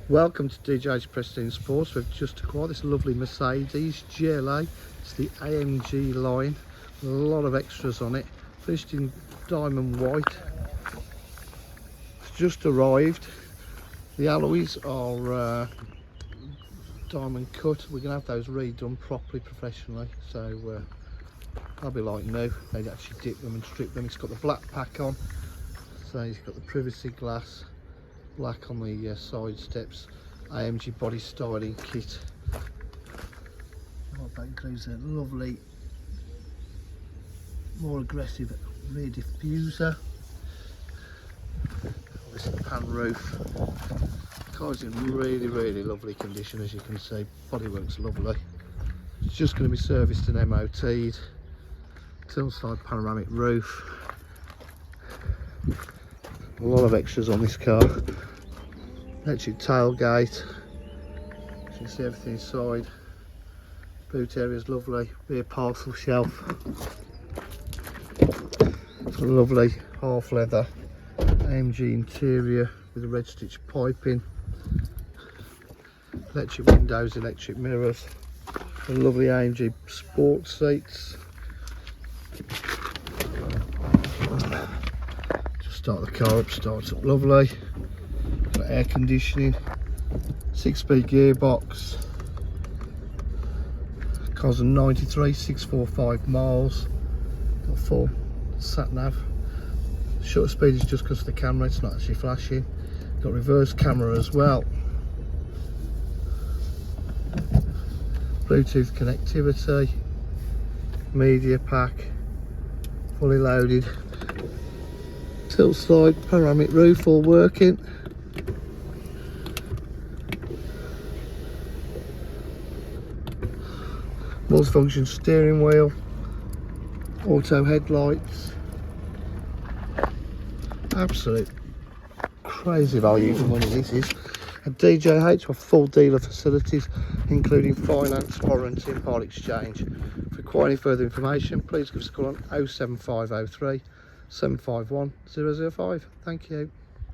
Welcome to DJ's Pristine Sports. We've just acquired this lovely Mercedes GLA. It's the AMG line. A lot of extras on it. Finished in diamond white. It's just arrived. The alloys are diamond cut. We're going to have those redone properly, professionally. So they'll be like new. They'd actually dip them and strip them. It's got the black pack on. So it's got the privacy glass. Black on the side steps, AMG body styling kit. That includes a lovely, more aggressive rear diffuser. Obviously the pan roof. Car's in really lovely condition, as you can see. Bodywork's lovely. It's just going to be serviced and MOT'd. Tilt side panoramic roof. A lot of extras on this car. Electric tailgate. You can see everything inside. Boot area is lovely. Rear parcel shelf. It's got a lovely half leather AMG interior with a red stitch piping. Electric windows, electric mirrors. A lovely AMG sports seats. Start the car up, starts up lovely. Got air conditioning, 6-speed gearbox. Car's on 93,645 miles. Got full sat nav. Shutter speed is just because of the camera, it's not actually flashing. Got reverse camera as well. Bluetooth connectivity, media pack, fully loaded. Tilt side panoramic roof all working. Multifunction steering wheel, auto headlights. Absolute crazy value for money this is. At DJH with full dealer facilities including finance, warranty and part exchange. If you require any further information, please give us a call on 07503 751 005. Thank you.